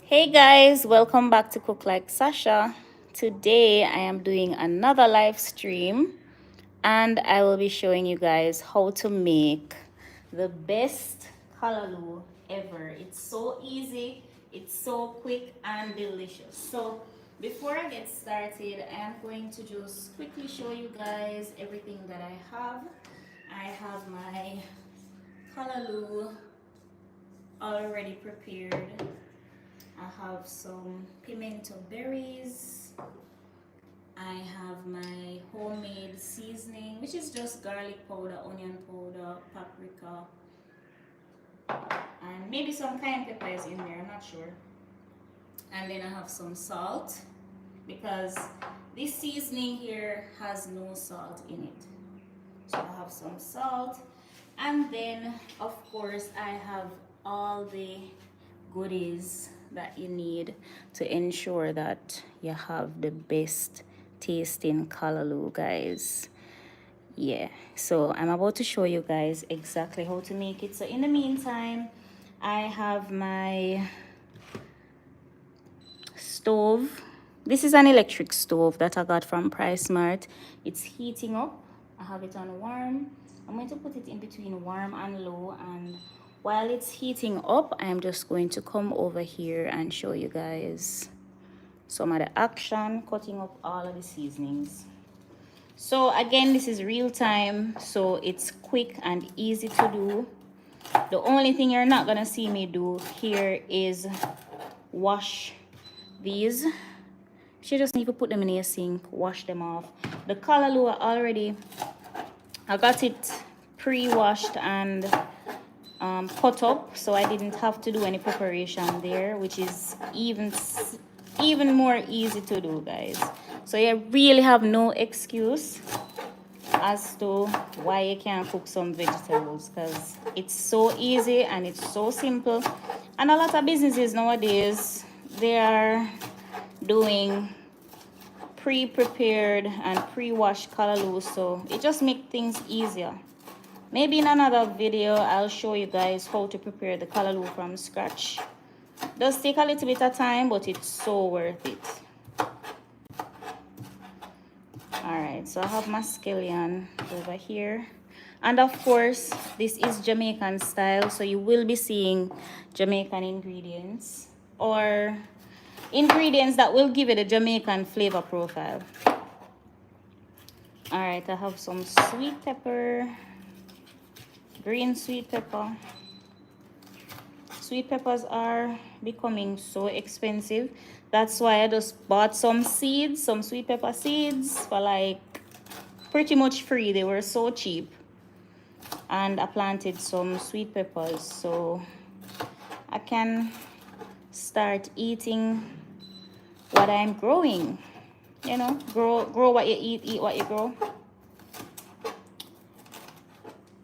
Hey guys, welcome back to Cook Like Sasha. Today I am doing another live stream and I will be showing you guys how to make the best callaloo ever. It's so easy, it's so quick and delicious. So before I get started, I am going to just quickly show you guys everything that I have. I have my callaloo already prepared. I have some pimento berries. I have my homemade seasoning, which is just garlic powder, onion powder, paprika, and maybe some cayenne pepper is in there, I'm not sure. And then I have some salt because this seasoning here has no salt in it. So I have some salt. And then, of course, I have all the goodies that you need to ensure that you have the best tasting callaloo, guys. Yeah, so I'm about to show you guys exactly how to make it. So in the meantime, I have my stove. This is an electric stove that I got from PriceSmart. It's heating up. I have it on warm. I'm going to put it in between warm and low, and while it's heating up, I'm just going to come over here and show you guys some of the action, cutting up all of the seasonings. So again, this is real time, so it's quick and easy to do. The only thing you're not gonna see me do here is wash these. You just need to put them in your sink, wash them off. The callaloo I got it pre-washed and cut up, so I didn't have to do any preparation there, which is even more easy to do, guys. So you really have no excuse as to why you can't cook some vegetables, because it's so easy and it's so simple. And a lot of businesses nowadays, they are doing pre-prepared and pre-washed callaloo, so it just makes things easier. Maybe in another video I'll show you guys how to prepare the callaloo from scratch. It does take a little bit of time, but it's so worth it. Alright, so I have my scallion over here. And of course, this is Jamaican style, so you will be seeing Jamaican ingredients or ingredients that will give it a Jamaican flavor profile. Alright, I have some sweet pepper, green sweet pepper. Sweet peppers are becoming so expensive. That's why I just bought some seeds, some sweet pepper seeds for like pretty much free. They were so cheap. And I planted some sweet peppers so I can start eating what I'm growing. You know, grow what you eat what you grow.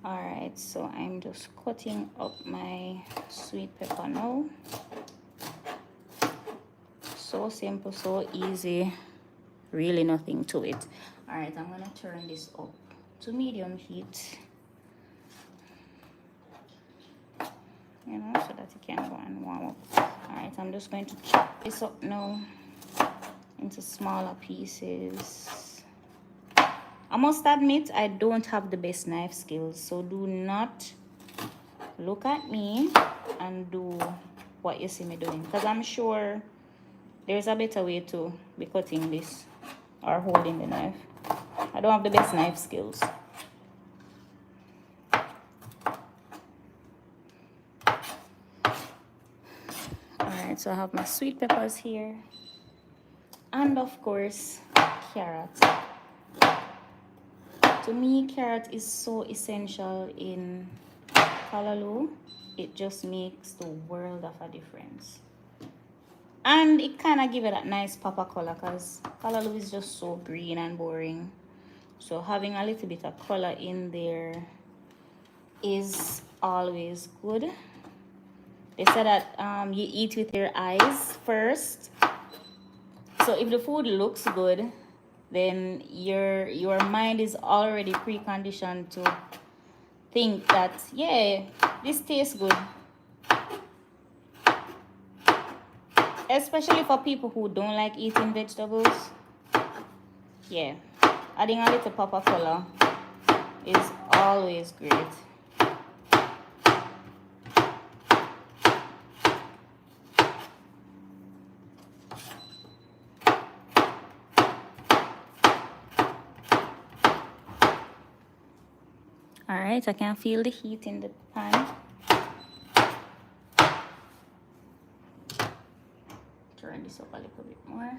Alright, so I'm just cutting up my sweet pepper now. So simple, so easy, really nothing to it. Alright, I'm gonna turn this up to medium heat, you know, so that it can go and warm up. Alright, I'm just going to chop this up now into smaller pieces. I must admit, I don't have the best knife skills, so do not look at me and do what you see me doing, because I'm sure there's a better way to be cutting this or holding the knife. I don't have the best knife skills. Alright, so I have my sweet peppers here. And of course, carrot. To me, carrot is so essential in callaloo. It just makes the world of a difference. And it kind of gives it that nice papa color, because callaloo is just so green and boring. So having a little bit of color in there is always good. They say that you eat with your eyes first. So if the food looks good, then your mind is already preconditioned to think that, yeah, this tastes good. especially for people who don't like eating vegetables. Yeah, adding a little pop of color is always great. All right, I can feel the heat in the pan. Turn this up a little bit more.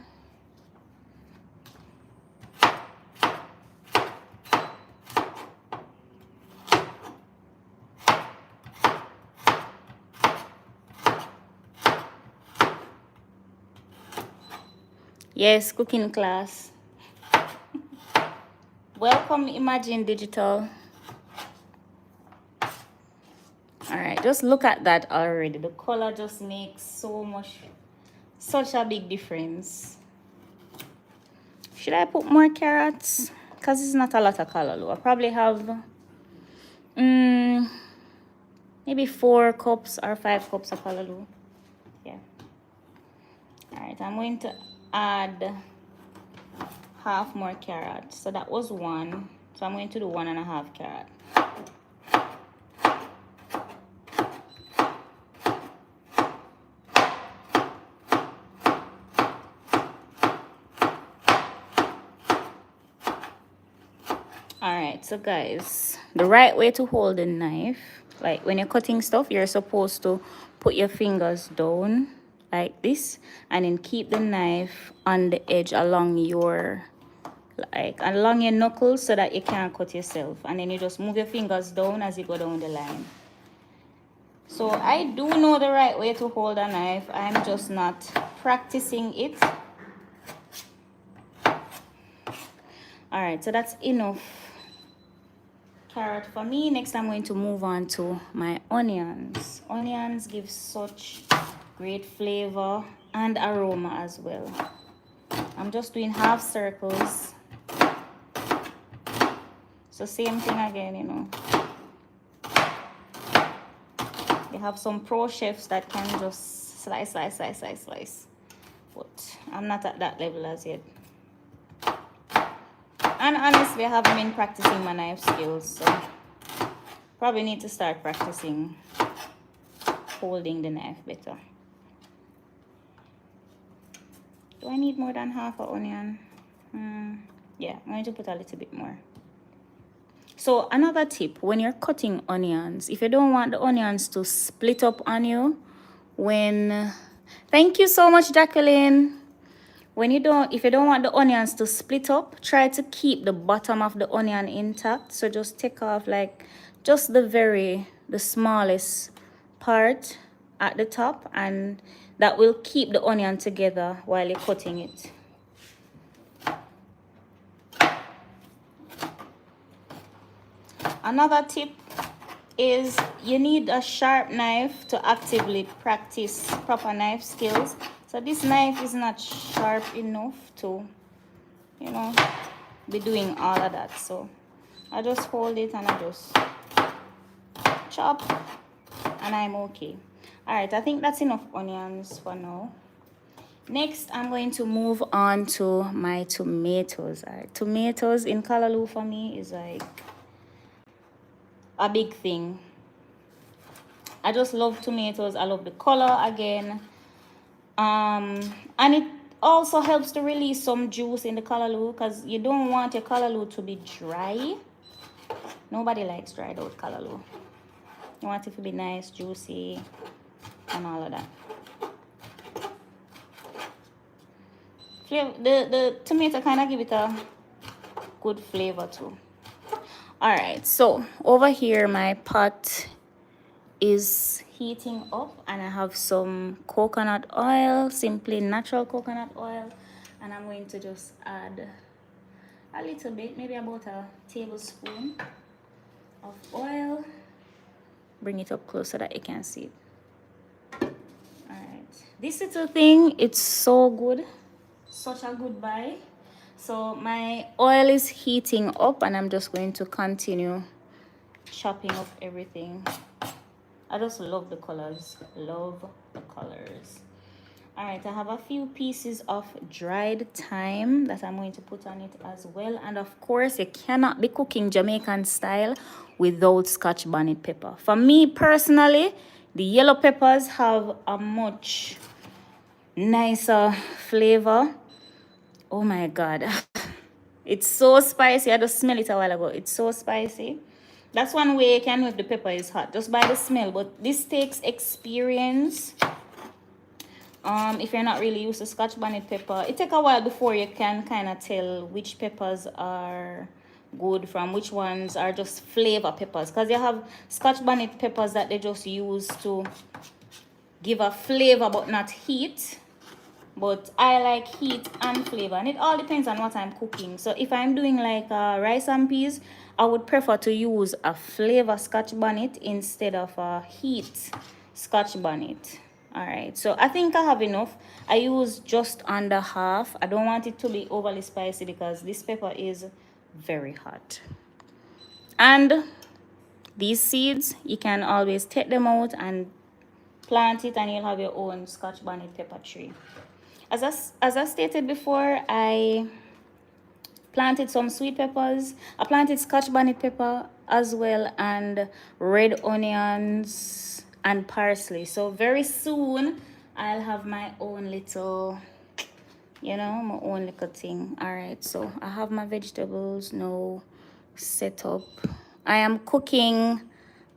Yes, cooking class. Welcome, Imagine Digital. All right, just look at that already. The color just makes such a big difference. Should I put more carrots? Because it's not a lot of callaloo. I probably have maybe 4 cups or 5 cups of callaloo. Yeah. All right, I'm going to add half more carrot. So that was 1. So I'm going to do 1.5 carrot. Alright, so guys, the right way to hold the knife, like when you're cutting stuff, you're supposed to put your fingers down like this and then keep the knife on the edge along your knuckles so that you can't cut yourself, and then you just move your fingers down as you go down the line. So I do know the right way to hold a knife, I'm just not practicing it. Alright, so that's enough carrot for me. Next, I'm going to move on to my onions. Onions give such great flavor and aroma as well. I'm just doing half circles. So same thing again, you know. You have some pro chefs that can just slice. But I'm not at that level as yet. And honestly, I haven't been practicing my knife skills, so probably need to start practicing holding the knife better. Do I need more than half an onion? Yeah, I'm going to put a little bit more. So another tip, when you're cutting onions, if you don't want the onions to split up on you, thank you so much, Jacqueline. If you don't want the onions to split up, try to keep the bottom of the onion intact. So just take off like just the smallest part at the top, and that will keep the onion together while you're cutting it. Another tip is you need a sharp knife to actively practice proper knife skills. So this knife is not sharp enough to, you know, be doing all of that. So I just hold it and I just chop and I'm okay. All right, I think that's enough onions for now. Next, I'm going to move on to my tomatoes. All right, tomatoes in Callaloo for me is like a big thing. I just love tomatoes. I love the color again. And it also helps to release some juice in the callaloo, because you don't want your callaloo to be dry. Nobody likes dried out callaloo. You want it to be nice, juicy, and all of that. The tomato kind of give it a good flavor too. All right, so over here my pot is heating up and I have some coconut oil, simply natural coconut oil, and I'm going to just add a little bit, maybe about a tablespoon of oil. Bring it up close so that you can see it. All right, this little thing, it's so good, such a good buy. So my oil is heating up and I'm just going to continue chopping up everything. I just love the colors. Love the colors. All right, I have a few pieces of dried thyme that I'm going to put on it as well. And of course, you cannot be cooking Jamaican style without Scotch bonnet pepper. For me personally, the yellow peppers have a much nicer flavor. Oh my God. It's so spicy. I just smell it a while ago. It's so spicy. That's one way you can know if the pepper is hot, just by the smell. But this takes experience. If you're not really used to Scotch bonnet pepper, it takes a while before you can kind of tell which peppers are good from which ones are just flavor peppers. Because you have Scotch bonnet peppers that they just use to give a flavor but not heat. But I like heat and flavor, and it all depends on what I'm cooking. So if I'm doing like rice and peas, I would prefer to use a flavor Scotch bonnet instead of a heat Scotch bonnet. All right, so I think I have enough. I use just under half. I don't want it to be overly spicy because this pepper is very hot. And these seeds, you can always take them out and plant it, and you'll have your own Scotch bonnet pepper tree. As I stated before, I planted some sweet peppers. I planted Scotch bonnet pepper as well, and red onions and parsley. So very soon I'll have my own little, you know, my own little thing. All right, so I have my vegetables now set up. I am cooking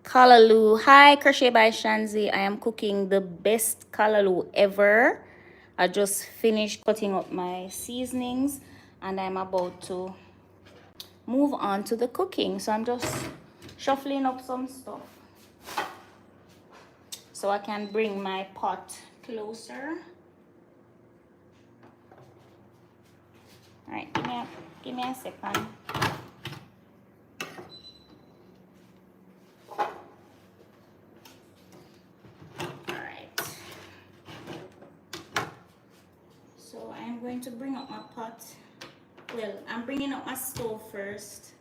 Callaloo. Hi, Crochet by Shanzi. I am cooking the best Callaloo ever. I just finished cutting up my seasonings and I'm about to move on to the cooking. So I'm just shuffling up some stuff so I can bring my pot closer. All right, give me a second. I'm going to bring up my pot. Well, I'm bringing up my stove first,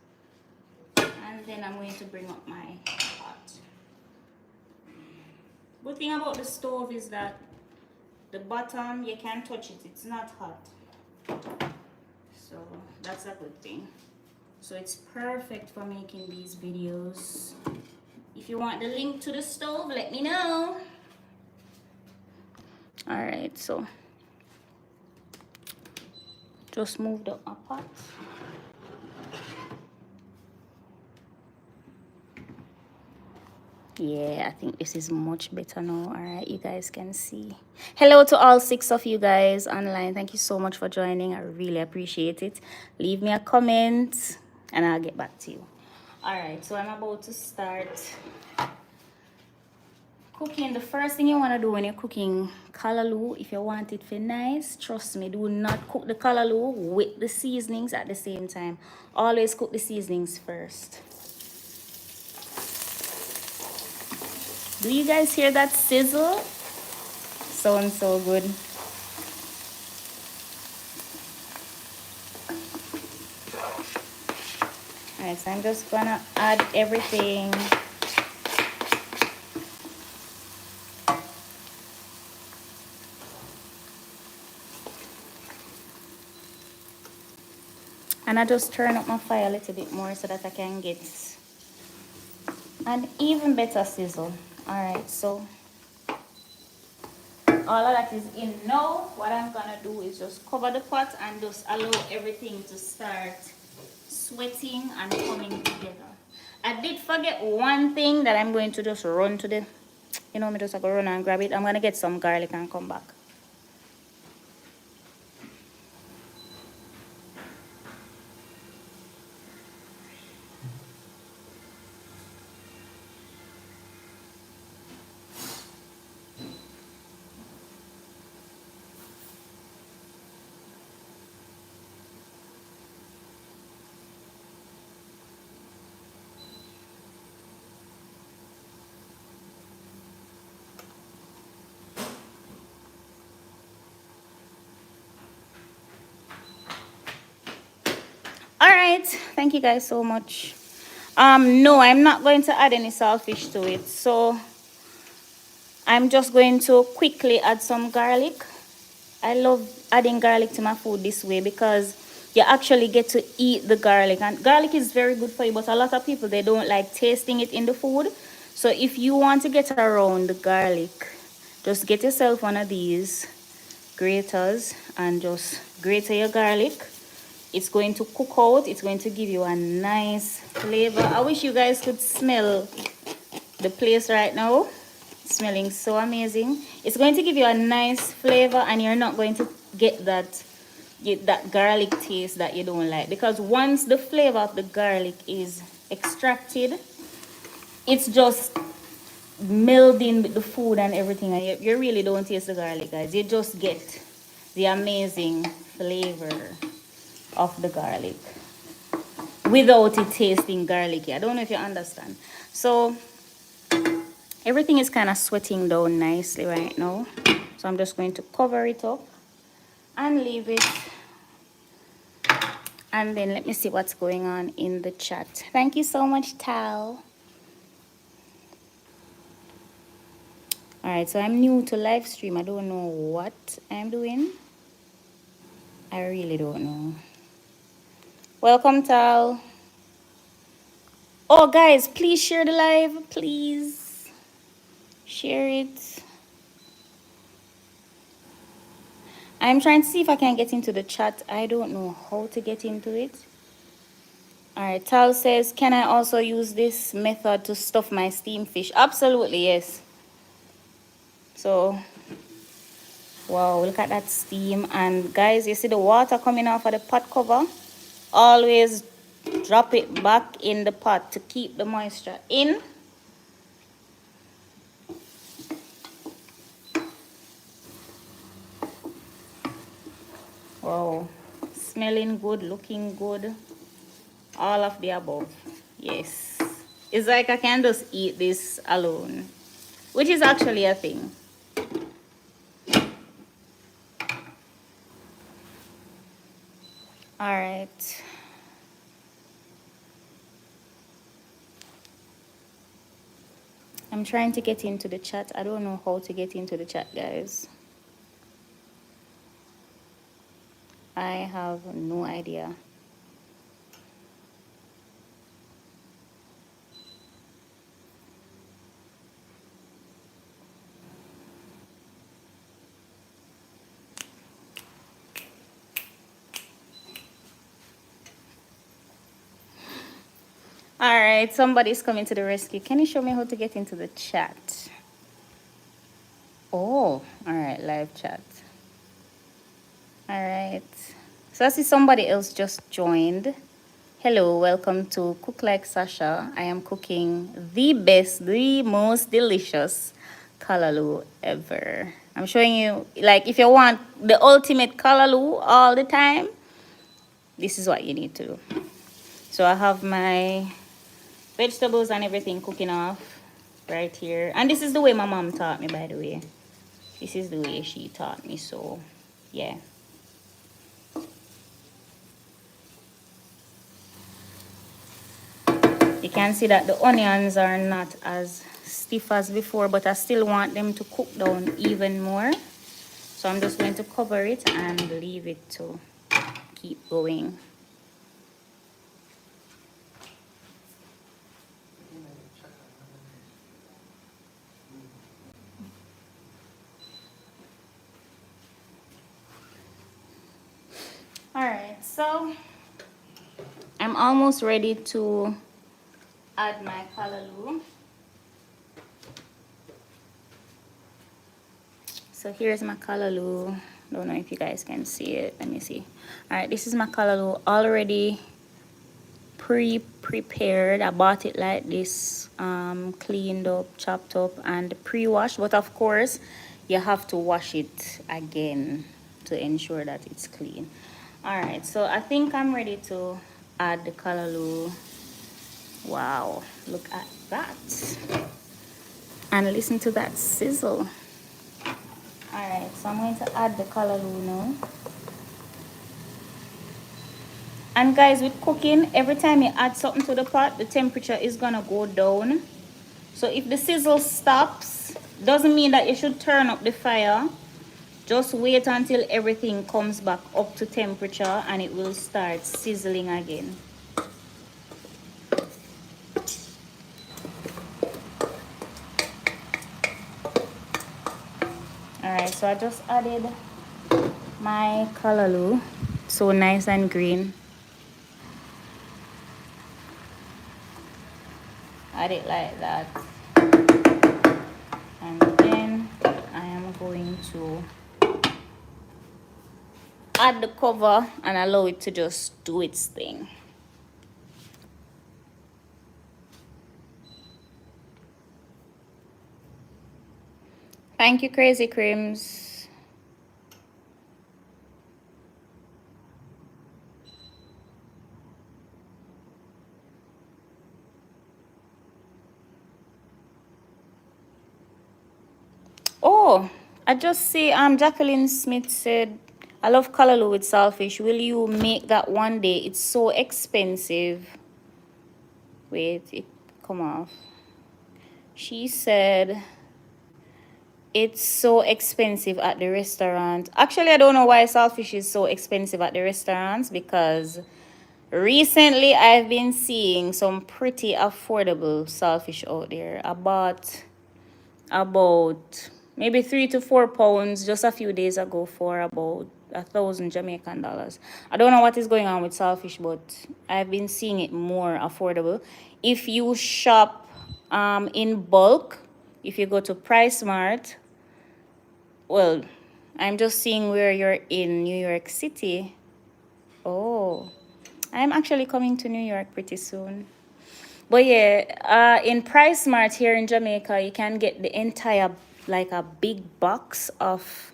and then I'm going to bring up my pot. Good thing about the stove is that the bottom, you can touch it, it's not hot. So that's a good thing. So it's perfect for making these videos. If you want the link to the stove, let me know. All right, so just moved up my pot. Yeah, I think this is much better now. All right, you guys can see. Hello to all 6 of you guys online. Thank you so much for joining. I really appreciate it. Leave me a comment and I'll get back to you. All right, so I'm about to start cooking. The first thing you want to do when you're cooking callaloo, if you want it to be nice, trust me, do not cook the callaloo with the seasonings at the same time. Always cook the seasonings first. Do you guys hear that sizzle? Sounds so good. Alright, so I'm just gonna add everything. And I just turn up my fire a little bit more so that I can get an even better sizzle. Alright, so all of that is in now. What I'm gonna do is just cover the pot and just allow everything to start sweating and coming together. I did forget one thing that I'm going to just run to the, you know, me just go run and grab it. I'm gonna get some garlic and come back. All right, thank you guys so much. No, I'm not going to add any saltfish to it, so I'm just going to quickly add some garlic I love adding garlic to my food this way because you actually get to eat the garlic. And garlic is very good for you, but a lot of people, they don't like tasting it in the food. So if you want to get around the garlic, just get yourself one of these graters and just grate your garlic. It's going to cook out. It's going to give you a nice flavor. I wish you guys could smell the place right now. It's smelling so amazing. It's going to give you a nice flavor, and you're not going to get that garlic taste that you don't like, because once the flavor of the garlic is extracted, it's just melding with the food and everything, and you really don't taste the garlic, guys. You just get the amazing flavor of the garlic without it tasting garlicky. I don't know if you understand. So everything is kind of sweating down nicely right now, so I'm just going to cover it up and leave it, and then let me see what's going on in the chat. Thank you so much, Tal. All right, so I'm new to live stream. I don't know what I'm doing. I really don't know. Welcome, Tal. Oh, guys, please share the live. Please share it. I'm trying to see if I can get into the chat. I don't know how to get into it. All right, Tal says, can I also use this method to stuff my steamed fish? Absolutely, yes. So, wow, look at that steam. And guys, you see the water coming off of the pot cover? Always drop it back in the pot to keep the moisture in. Wow, smelling good, looking good, all of the above. Yes, it's like I can just eat this alone, which is actually a thing. All right. I'm trying to get into the chat. I don't know how to get into the chat, guys. I have no idea. All right, somebody's coming to the rescue. Can you show me how to get into the chat? Oh, all right, live chat. All right. So I see somebody else just joined. Hello, welcome to Cook Like Sasha. I am cooking the best, the most delicious callaloo ever. I'm showing you, like, if you want the ultimate callaloo all the time, this is what you need to do. So I have my vegetables and everything cooking off right here. And this is the way my mom taught me, by the way. This is the way she taught me, so yeah. You can see that the onions are not as stiff as before, but I still want them to cook down even more. So I'm just going to cover it and leave it to keep going. All right, so I'm almost ready to add my callaloo. So here's my callaloo. Don't know if you guys can see it. Let me see. All right, this is my callaloo already pre-prepared. I bought it like this, cleaned up, chopped up, and pre-washed. But of course, you have to wash it again to ensure that it's clean. All right, so I think I'm ready to add the callaloo. Wow, look at that. And listen to that sizzle. All right, so I'm going to add the callaloo now. And guys, with cooking, every time you add something to the pot, the temperature is gonna go down. So if the sizzle stops, doesn't mean that you should turn up the fire. Just wait until everything comes back up to temperature and it will start sizzling again. Alright, so I just added my callaloo. So nice and green. Add it like that. And then I am going to add the cover and allow it to just do its thing. Thank you, Crazy Creams. Oh, I just see Jacqueline Smith said, I love callaloo with saltfish. Will you make that one day? It's so expensive. Wait, it come off. She said it's so expensive at the restaurant. Actually, I don't know why saltfish is so expensive at the restaurants, because recently I've been seeing some pretty affordable saltfish out there. I bought about maybe 3 to 4 pounds just a few days ago for about 1,000 Jamaican dollars. I don't know what is going on with saltfish, but I've been seeing it more affordable. If you shop in bulk, if you go to PriceSmart, well, I'm just seeing where you're in New York City. Oh, I'm actually coming to New York pretty soon. But yeah, in PriceSmart here in Jamaica, you can get the entire, like a big box of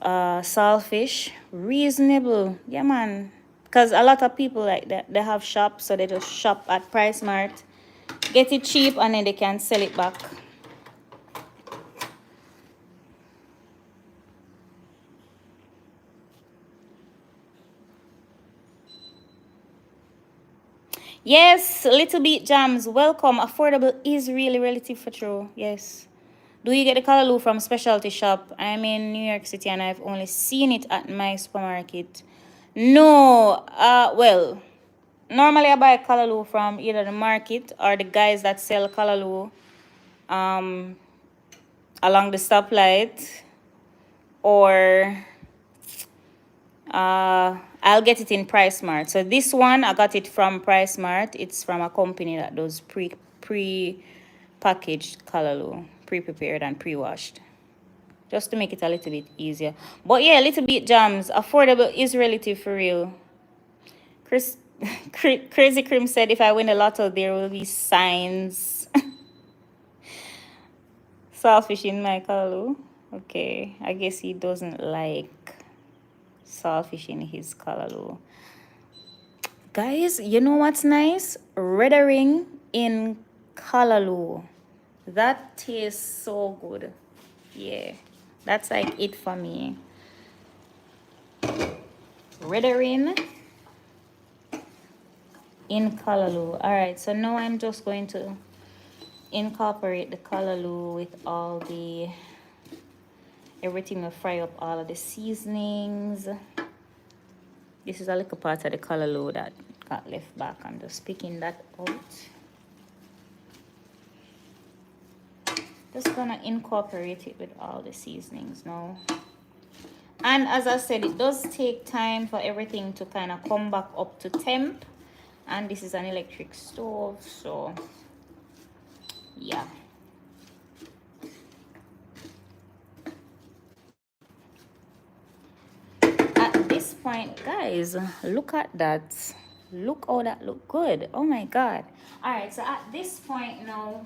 saltfish. Reasonable. Yeah, man. Because a lot of people like that, they have shops, so they just shop at PriceSmart, get it cheap, and then they can sell it back. Yes, Little Bit Jams, welcome. Affordable is really relative for true. Yes. Do you get the callaloo from specialty shop? I'm in New York City and I've only seen it at my supermarket. No, well, normally I buy callaloo from either the market or the guys that sell callaloo along the stoplight, or I'll get it in PriceSmart. So this one, I got it from PriceSmart. It's from a company that does pre-packaged callaloo, pre-prepared and pre-washed, just to make it a little bit easier. But yeah, Little Bit Jams, affordable is relative for real. Crazy Cream said, if I win a lotto, there will be signs. Saltfish in my callaloo. Okay, I guess he doesn't like saltfish in his callaloo. Guys, you know what's nice? Red herring in callaloo. That tastes so good. Yeah, that's like it for me. Red herring in callaloo. All right, so now I'm just going to incorporate the callaloo with all the, everything will fry up, all of the seasonings. This is a little part of the callaloo that got left back. I'm just picking that out. Just gonna incorporate it with all the seasonings now. And as I said, it does take time for everything to kind of come back up to temp. And this is an electric stove, so yeah. At this point, guys, look at that. Look how that look good. Oh my god. All right, so at this point now,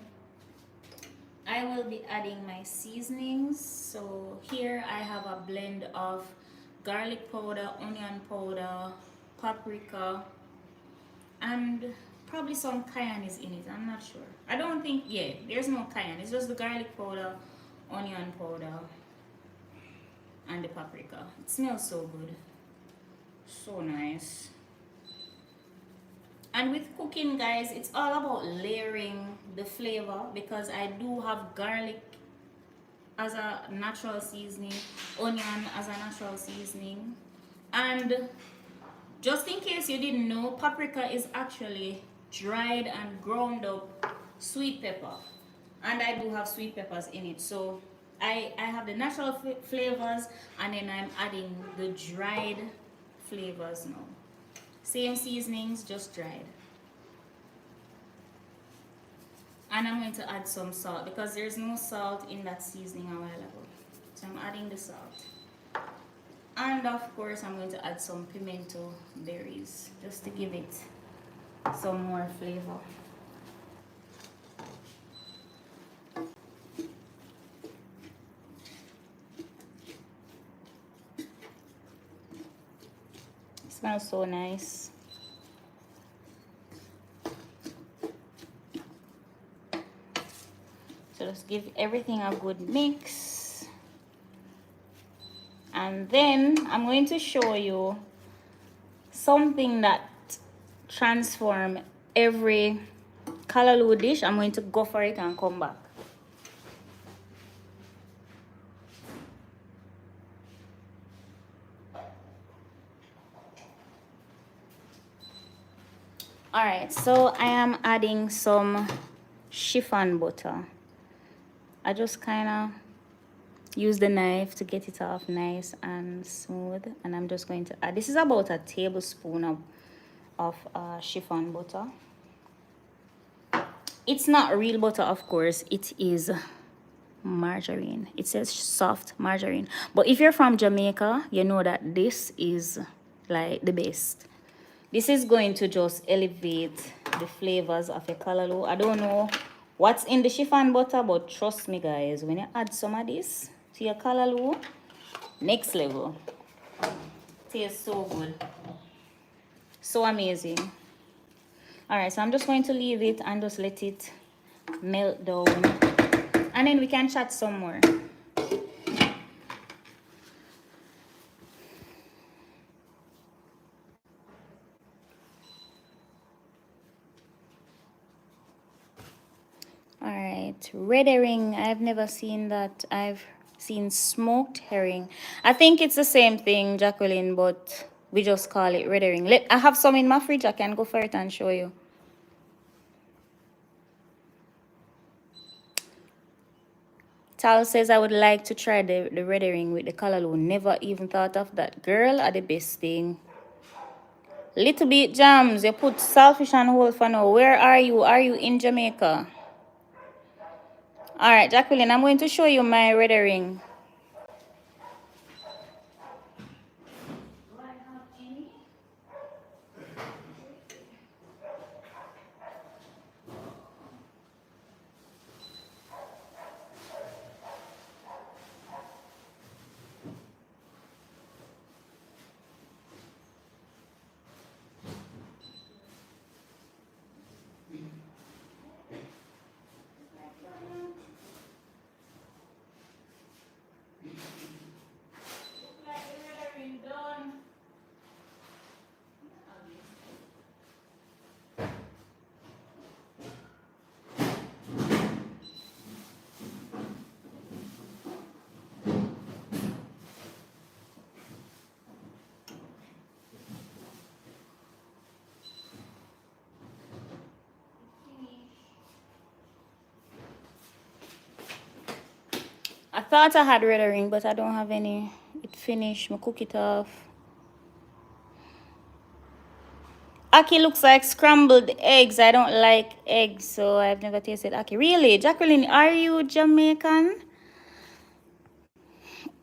I will be adding my seasonings. So here I have a blend of garlic powder, onion powder, paprika, and probably some cayenne is in it. I'm not sure. I don't think, yeah, there's no cayenne. It's just the garlic powder, onion powder, and the paprika. It smells so good. So nice. And with cooking, guys, it's all about layering the flavor, because I do have garlic as a natural seasoning, onion as a natural seasoning, and just in case you didn't know, paprika is actually dried and ground up sweet pepper, and I do have sweet peppers in it. So I have the natural flavors, and then I'm adding the dried flavors now. Same seasonings, just dried. And I'm going to add some salt because there's no salt in that seasoning a while ago. So I'm adding the salt. And of course, I'm going to add some pimento berries just to give it some more flavor. It smells so nice. So just give everything a good mix. And then I'm going to show you something that transforms every callaloo dish. I'm going to go for it and come back. Alright, so I am adding some chiffon butter. I just kind of use the knife to get it off nice and smooth, and I'm just going to add, this is about a tablespoon of chiffon butter. It's not real butter, of course, it is margarine. It says soft margarine, but if you're from Jamaica, you know that this is like the best. This is going to just elevate the flavors of your callaloo. I don't know what's in the chiffon butter, but trust me guys, when you add some of this to your callaloo, next level. Tastes so good, so amazing. All right, so I'm just going to leave it and just let it melt down, and then we can chat some more. All right, red herring, I've never seen that. I've seen smoked herring. I think it's the same thing, Jacqueline, but we just call it red herring. I have some in my fridge. I can go for it and show you. Tal says I would like to try the red herring with the callaloo. Never even thought of that. Girl are the best thing. Little bit jams. You put saltfish on hold for now. Where are you? Are you in Jamaica? All right, Jacqueline, I'm going to show you my red herring. I thought I had red herring, but I don't have any. It finished. I cook it off. Aki looks like scrambled eggs. I don't like eggs, so I've never tasted aki. Really? Jacqueline, are you Jamaican?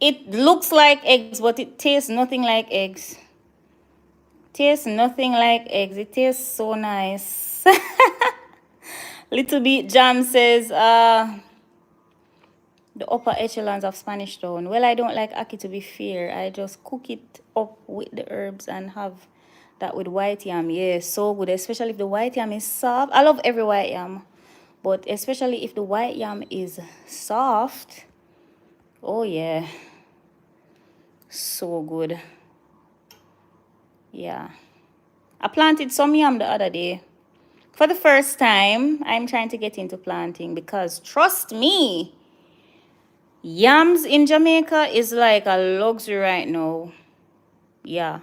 It looks like eggs, but it tastes nothing like eggs. Tastes nothing like eggs. It tastes so nice. Little bit jam says, the upper echelons of Spanish Town. Well, I don't like aki, to be fair. I just cook it up with the herbs and have that with white yam. Yeah, so good, especially if the white yam is soft. I love every white yam, but especially if the white yam is soft. Oh yeah, so good. Yeah, I planted some yam the other day. For the first time, I'm trying to get into planting because trust me, Yams in Jamaica is like a luxury right now. Yeah.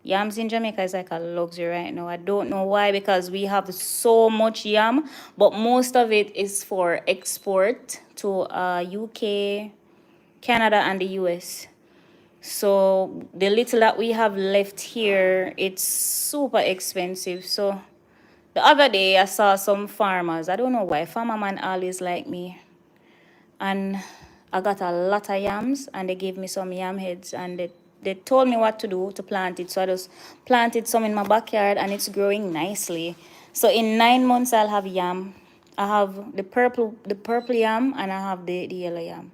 Yams in Jamaica is like a luxury right now. I don't know why, because we have so much yam, but most of it is for export to UK, Canada, and the US. So the little that we have left here, it's super expensive. So the other day I saw some farmers. I don't know why. Farmer man always like me. And I got a lot of yams, and they gave me some yam heads, and they told me what to do to plant it. So I just planted some in my backyard, and it's growing nicely. So in 9 months I'll have yam. I have the purple yam, and I have the yellow yam.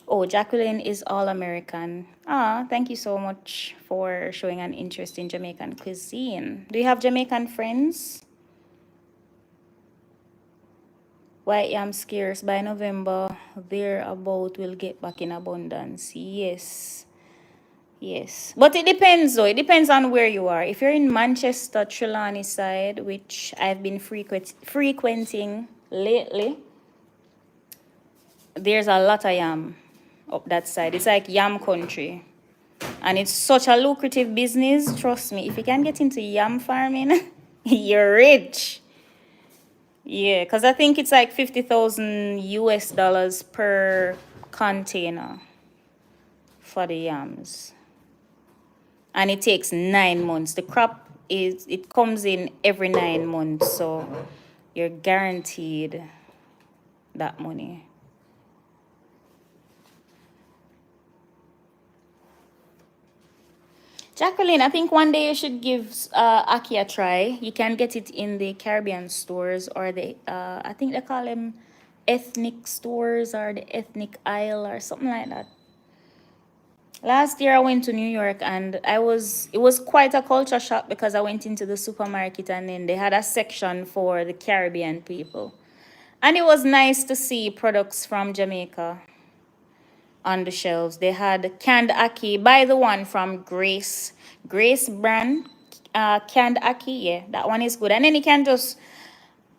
Oh, Jacqueline is all American. Ah, thank you so much for showing an interest in Jamaican cuisine. Do you have Jamaican friends? White yam scarce by November, thereabout will get back in abundance. Yes. Yes. But it depends though. It depends on where you are. If you're in Manchester, Trelawney side, which I've been frequenting lately, there's a lot of yam up that side. It's like yam country. And it's such a lucrative business. Trust me, if you can get into yam farming, you're rich. Yeah, because I think it's like 50,000 US dollars per container for the yams. And it takes 9 months. The crop it comes in every 9 months, so you're guaranteed that money. Jacqueline, I think one day you should give Aki a try. You can get it in the Caribbean stores, or the I think they call them ethnic stores, or the ethnic aisle, or something like that. Last year I went to New York, and it was quite a culture shock, because I went into the supermarket, and then they had a section for the Caribbean people. And it was nice to see products from Jamaica on the shelves. They had canned ackee, buy the one from Grace brand, canned ackee. Yeah, that one is good. And then you can just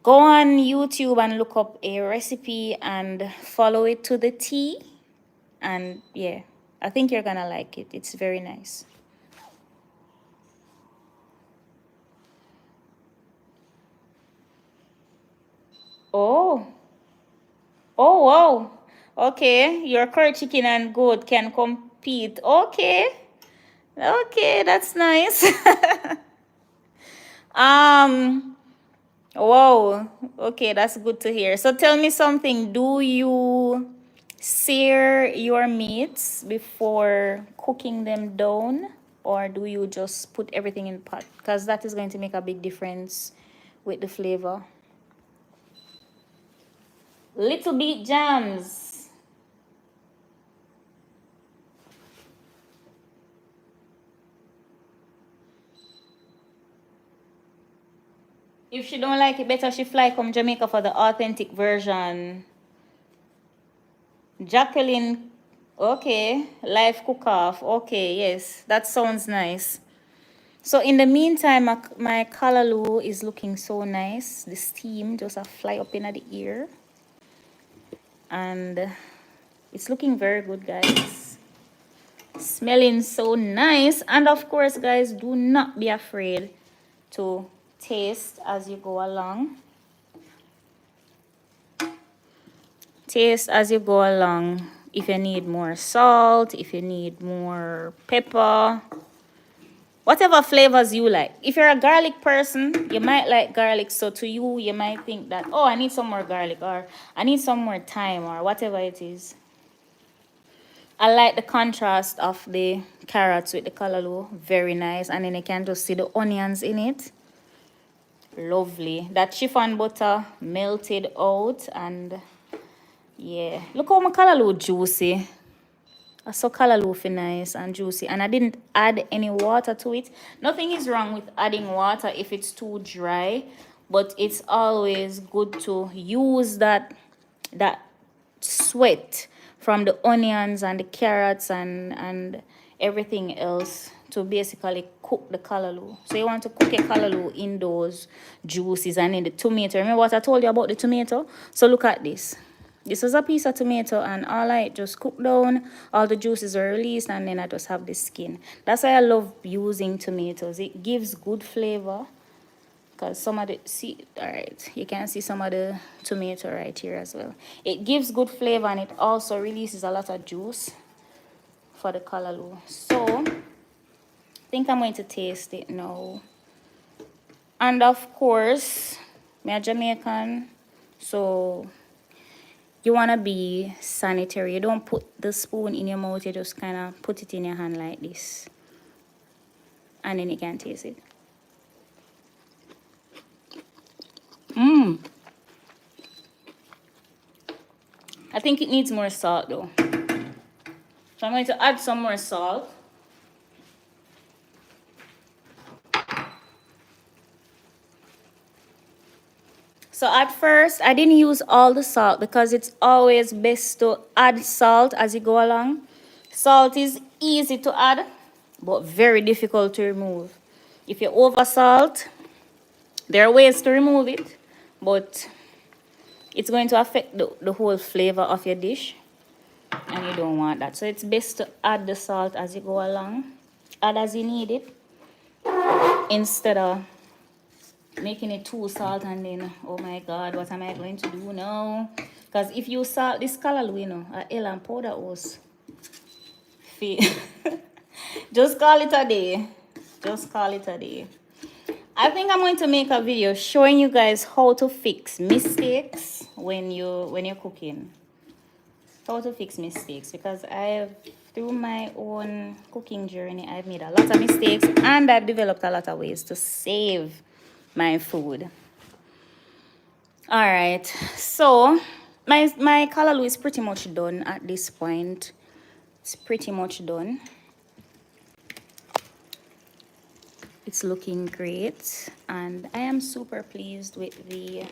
go on YouTube and look up a recipe and follow it to the T. And yeah, I think you're gonna like it. It's very nice. Oh, oh, wow. Okay, your curry chicken and goat can compete. Okay, okay, that's nice. um, wow. Okay, that's good to hear. So tell me something. Do you sear your meats before cooking them down, or do you just put everything in pot? Because that is going to make a big difference with the flavor. Little bit jams. If she don't like it, better she fly come Jamaica for the authentic version. Jacqueline, okay. Live cook off. Okay, yes. That sounds nice. So in the meantime, my callaloo is looking so nice. The steam just a fly up in the ear. And it's looking very good, guys. Smelling so nice. And of course, guys, do not be afraid to taste as you go along. Taste as you go along. If you need more salt, if you need more pepper, whatever flavors you like. If you're a garlic person, you might like garlic. So to you, you might think that, oh, I need some more garlic, or I need some more thyme, or whatever it is. I like the contrast of the carrots with the callaloo. Very nice. And then you can just see the onions in it. Lovely. That chiffon butter melted out, and yeah, look how my callaloo juicy. I saw callaloo feel nice and juicy, and I didn't add any water to it. Nothing is wrong with adding water if it's too dry, but it's always good to use that sweat from the onions and the carrots and everything else to basically cook the callaloo. So you want to cook a callaloo in those juices and in the tomato. Remember what I told you about the tomato? So look at this. This was a piece of tomato, and all I just cooked down, all the juices are released, and then I just have the skin. That's why I love using tomatoes. It gives good flavor. Because some of the, see, all right, you can see some of the tomato right here as well. It gives good flavor, and it also releases a lot of juice for the callaloo. So, I think I'm going to taste it now. And of course, me a Jamaican, so you want to be sanitary. You don't put the spoon in your mouth, you just kind of put it in your hand like this. And then you can taste it. I think it needs more salt though. So I'm going to add some more salt. So at first, I didn't use all the salt because it's always best to add salt as you go along. Salt is easy to add, but very difficult to remove. If you over salt, there are ways to remove it, but it's going to affect the whole flavor of your dish, and you don't want that. So it's best to add the salt as you go along. Add as you need it, instead of making it too salt and then, oh my god, what am I going to do now? Because if you salt this callaloo, you know, and powder was just call it a day. Just call it a day. I think I'm going to make a video showing you guys how to fix mistakes when you're cooking. How to fix mistakes, because through my own cooking journey, I've made a lot of mistakes, and I've developed a lot of ways to save my food. All right, so my callaloo is pretty much done at this point. It's pretty much done. It's looking great, and I am super pleased with the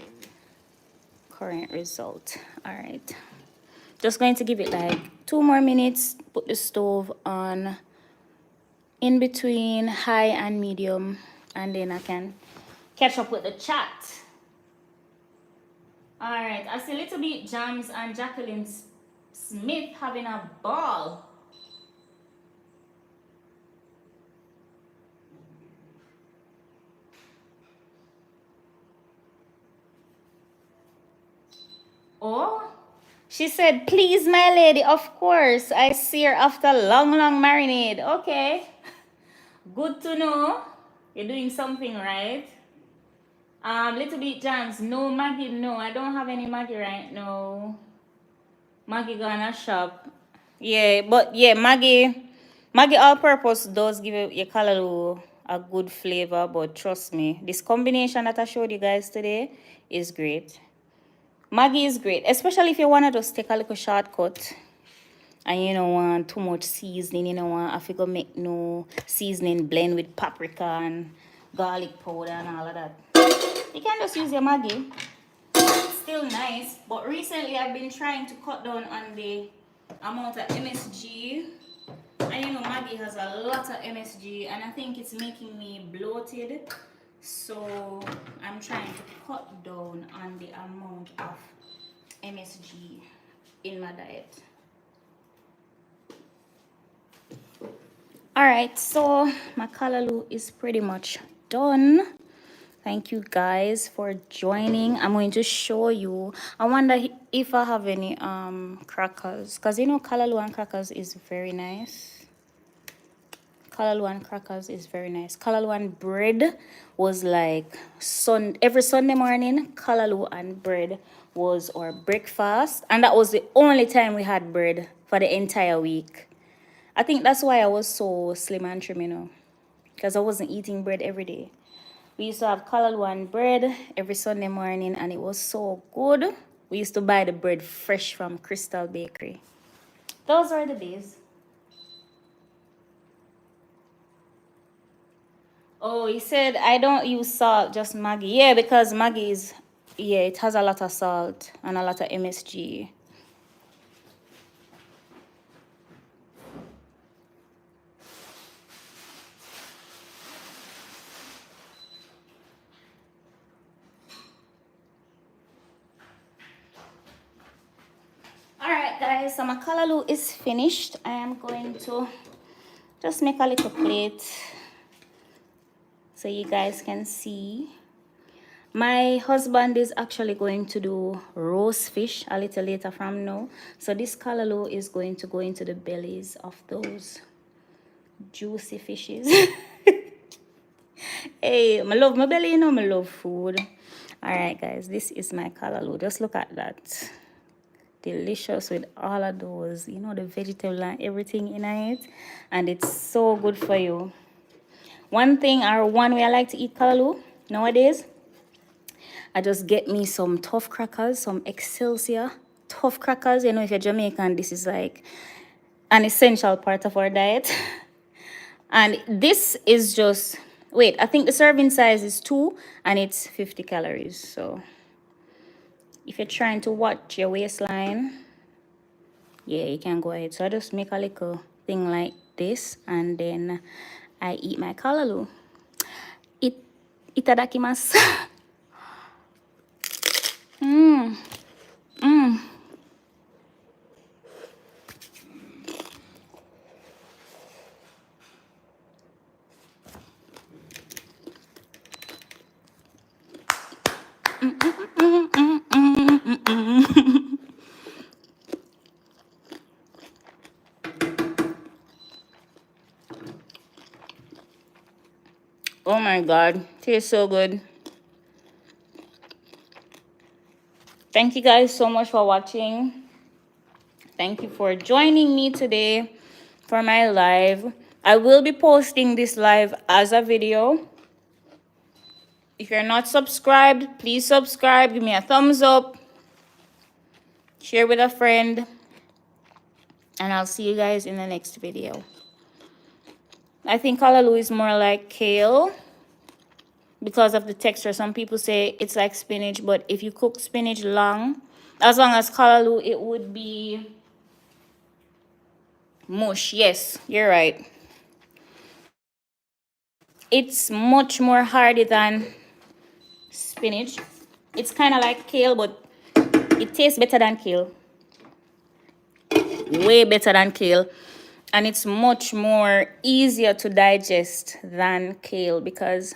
current result. All right, just going to give it like 2 more minutes, put the stove on in between high and medium, and then I can catch up with the chat. All right, I see Little Bit Jams and Jacqueline Smith having a ball. Oh, she said, please, my lady, of course. I see her after long marinade. Okay, good to know. You're doing something right. Little Bit Jams, no Maggie, no. I don't have any Maggie right now. Maggie gonna shop. Yeah, but yeah, Maggie all-purpose does give your callaloo a good flavor, but trust me, this combination that I showed you guys today is great. Maggie is great, especially if you want to just take a little shortcut and you don't want too much seasoning, you don't want if you go make no seasoning blend with paprika and garlic powder and all of that. You can just use your Maggie. It's still nice, but recently I've been trying to cut down on the amount of MSG. And you know, Maggie has a lot of MSG, and I think it's making me bloated. So I'm trying to cut down on the amount of MSG in my diet. Alright, so my callaloo is pretty much done. Thank you guys for joining. I'm going to show you. I wonder if I have any crackers, because you know callaloo and crackers is very nice. Callaloo and crackers is very nice. Callaloo and bread was like every Sunday morning. Callaloo and bread was our breakfast, and that was the only time we had bread for the entire week. I think that's why I was so slim and trim, you know, because I wasn't eating bread every day. We used to have callaloo and bread every Sunday morning, and it was so good. We used to buy the bread fresh from Crystal Bakery. Those are the days. Oh, he said I don't use salt, just Maggie. Yeah, because Maggie is, yeah, it has a lot of salt and a lot of MSG. guys, so my callaloo is finished. I am going to just make a little plate so you guys can see. My husband is actually going to do roast fish a little later from now. So this callaloo is going to go into the bellies of those juicy fishes. Hey, I love my belly, you know, I love food. All right, guys, this is my callaloo. Just look at that. Delicious with all of those, you know, the vegetable and everything in it. And it's so good for you. One way I like to eat callaloo nowadays, I just get me some tough crackers, some Excelsior tough crackers. You know, if you're Jamaican, this is like an essential part of our diet. And this is just, wait, I think the serving size is 2 and it's 50 calories. So if you're trying to watch your waistline, yeah, you can go ahead. So I just make a little thing like this and then I eat my callaloo. Itadakimasu. Oh my God, tastes so good. Thank you guys so much for watching. Thank you for joining me today for my live. I will be posting this live as a video. If you're not subscribed, please subscribe. Give me a thumbs up. Share with a friend. And I'll see you guys in the next video. I think callaloo is more like kale because of the texture. Some people say it's like spinach, but if you cook spinach as long as callaloo, it would be mush. Yes, you're right. It's much more hardy than spinach. It's kind of like kale, but it tastes better than kale. Way better than kale. And it's much more easier to digest than kale because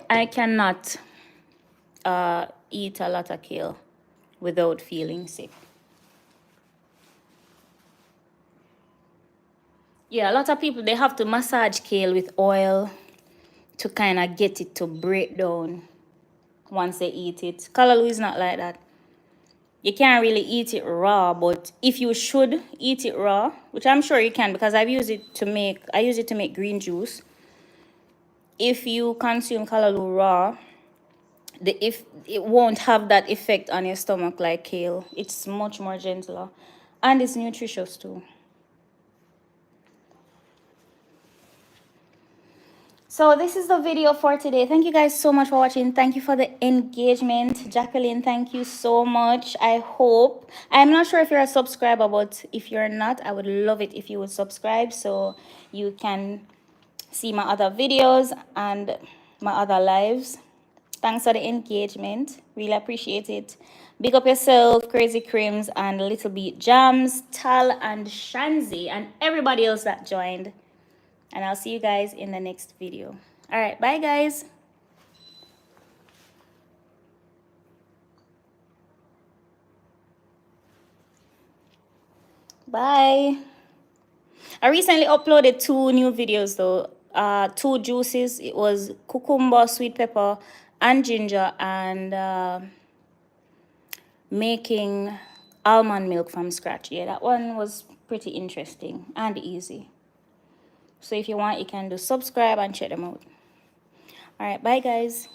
I cannot eat a lot of kale without feeling sick. Yeah, a lot of people, they have to massage kale with oil to kind of get it to break down once they eat it. Callaloo is not like that. You can't really eat it raw, but if you should eat it raw, which I'm sure you can because I use it to make green juice. If you consume callaloo raw, if it won't have that effect on your stomach like kale. It's much more gentler and it's nutritious too. So this is the video for today. Thank you guys so much for watching. Thank you for the engagement. Jacqueline, thank you so much. I'm not sure if you're a subscriber, but if you're not, I would love it if you would subscribe so you can see my other videos and my other lives. Thanks for the engagement. Really appreciate it. Big up yourself, Crazy Crims, and Little Beat Jams, Tal and Shanzi, and everybody else that joined. And I'll see you guys in the next video. All right, bye guys. Bye. I recently uploaded 2 new videos though. 2 juices. It was cucumber, sweet pepper, and ginger, and making almond milk from scratch. Yeah, that one was pretty interesting and easy. So if you want, you can do subscribe and check them out. All right, bye guys.